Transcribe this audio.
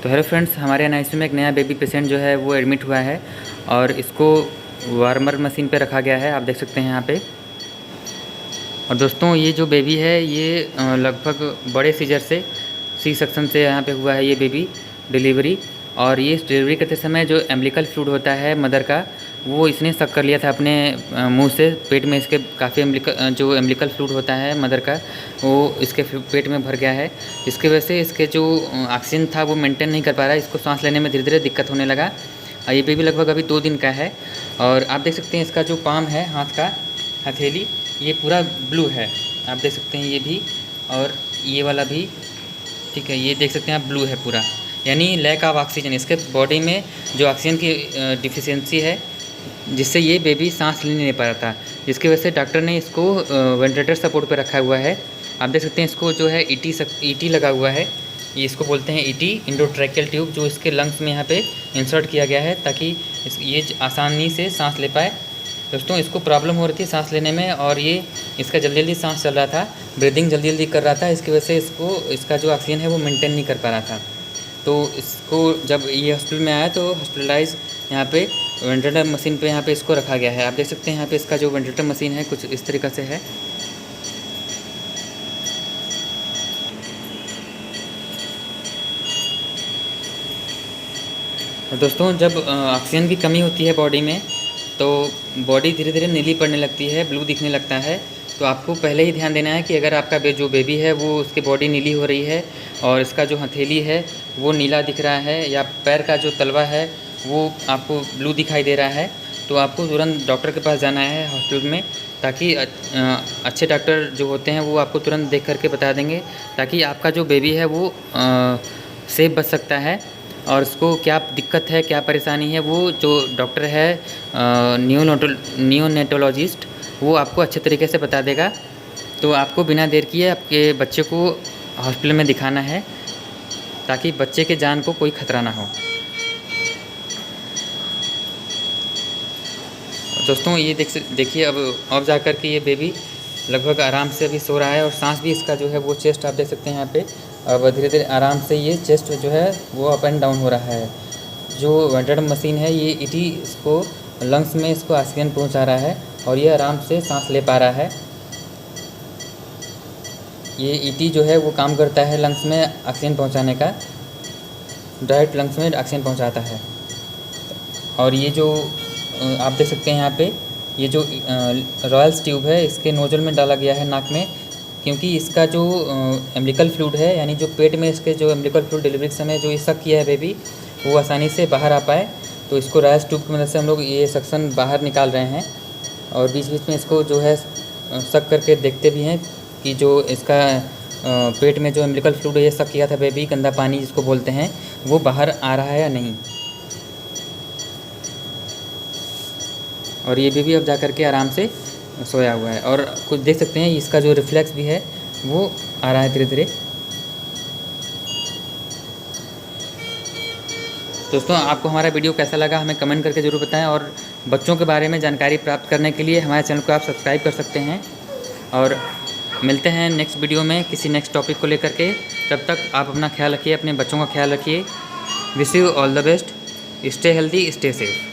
तो hello friends, हमारे NICU में एक नया बेबी पेशेंट जो है वो एडमिट हुआ है और इसको वार्मर मशीन पे रखा गया है। आप देख सकते हैं यहाँ पे। और दोस्तों, ये जो बेबी है ये लगभग बड़े सीजर से सी सेक्शन से यहाँ पे हुआ है ये बेबी डिलीवरी। और ये डिलीवरी करते समय जो एम्बिलिकल फ्लूइड होता है मदर का, वो इसने सक कर लिया था अपने मुंह से। पेट में इसके काफ़ी जो एम्बिलिकल फ्लूइड होता है मदर का, वो इसके पेट में भर गया है। इसकी वजह से इसके जो ऑक्सीजन था वो मेंटेन नहीं कर पा रहा है। इसको सांस लेने में धीरे धीरे दिक्कत होने लगा। ये बेबी लगभग अभी 2 दिन का है। और आप देख सकते हैं इसका जो पाम है, हाथ का हथेली, ये पूरा ब्लू है। आप देख सकते हैं ये भी, और ये वाला भी, ठीक है। ये देख सकते हैं आप, ब्लू है पूरा, यानी लैक ऑफ ऑक्सीजन। इसके बॉडी में जो ऑक्सीजन की डिफिशियंसी है, जिससे ये बेबी सांस ले नहीं पा रहा था, जिसकी वजह से डॉक्टर ने इसको वेंटिलेटर सपोर्ट पे रखा हुआ है। आप देख सकते हैं इसको जो है ईटी लगा हुआ है। ये इसको बोलते हैं ईटी, इंडोट्रैकियल ट्यूब, जो इसके लंग्स में यहाँ पे इंसर्ट किया गया है ताकि ये आसानी से सांस ले पाए। दोस्तों, इसको प्रॉब्लम हो रही थी सांस लेने में, और ये इसका जल्दी जल्दी सांस चल रहा था, ब्रीदिंग जल्दी जल्दी कर रहा था। इसकी वजह से इसका जो ऑक्सीजन है वो मेंटेन नहीं कर पा रहा था। तो इसको जब ये हॉस्पिटल में आया तो हॉस्पिटलाइज यहाँ पे वेंटिलेटर मशीन पे यहाँ पे इसको रखा गया है। आप देख सकते हैं यहाँ पे इसका जो वेंटिलेटर मशीन है कुछ इस तरीक़े से है। दोस्तों, जब ऑक्सीजन की कमी होती है बॉडी में, तो बॉडी धीरे धीरे नीली पड़ने लगती है, ब्लू दिखने लगता है। तो आपको पहले ही ध्यान देना है कि अगर आपका जो बेबी है वो उसकी बॉडी नीली हो रही है और इसका जो हथेली है वो नीला दिख रहा है, या पैर का जो तलवा है वो आपको ब्लू दिखाई दे रहा है, तो आपको तुरंत डॉक्टर के पास जाना है हॉस्पिटल में, ताकि अच्छे डॉक्टर जो होते हैं वो आपको तुरंत देख करके बता देंगे, ताकि आपका जो बेबी है वो सेफ बच सकता है। और उसको क्या दिक्कत है, क्या परेशानी है, वो जो डॉक्टर है नियोनेटोलॉजिस्ट, वो आपको अच्छे तरीके से बता देगा। तो आपको बिना देर किए आपके बच्चे को हॉस्पिटल में दिखाना है, ताकि बच्चे के जान को कोई खतरा ना हो। दोस्तों, ये देखिए अब जा कर के ये बेबी लगभग आराम से अभी सो रहा है, और सांस भी इसका जो है वो चेस्ट आप देख सकते हैं यहाँ पे। अब धीरे धीरे आराम से ये चेस्ट जो है वो अप एंड डाउन हो रहा है। जो वेंटिलेटर मशीन है ये ईटी इसको लंग्स में इसको ऑक्सीजन पहुँचा रहा है, और ये आराम से सांस ले पा रहा है। ये ईटी जो है वो काम करता है लंग्स में ऑक्सीजन पहुँचाने का, डायरेक्ट लंग्स में ऑक्सीजन पहुँचाता है। और ये जो आप देख सकते हैं यहाँ पे, ये जो रॉयल्स ट्यूब है इसके नोजल में डाला गया है नाक में, क्योंकि इसका जो एम्बिलिकल फ्लूइड है, यानी जो पेट में इसके जो एम्बिलिकल फ्लूइड डिलीवरी के समय जो ये सक किया है बेबी, वो आसानी से बाहर आ पाए। तो इसको रॉयल्स ट्यूब की मदद से हम लोग ये सक्शन बाहर निकाल रहे हैं, और बीच बीच में इसको जो है सक करके देखते भी हैं कि जो इसका पेट में जो एम्बिलिकल फ्लूइड ये सक किया था बेबी, गंदा पानी जिसको बोलते हैं, वो बाहर आ रहा है या नहीं। और ये बेबी अब जा कर के आराम से सोया हुआ है, और कुछ देख सकते हैं इसका जो रिफ्लेक्स भी है वो आ रहा है धीरे धीरे। दोस्तों, आपको हमारा वीडियो कैसा लगा हमें कमेंट करके ज़रूर बताएं, और बच्चों के बारे में जानकारी प्राप्त करने के लिए हमारे चैनल को आप सब्सक्राइब कर सकते हैं। और मिलते हैं नेक्स्ट वीडियो में किसी नेक्स्ट टॉपिक को लेकर के। तब तक आप अपना ख्याल रखिए, अपने बच्चों का ख्याल रखिए। Wish you all the best. Stay healthy, stay safe.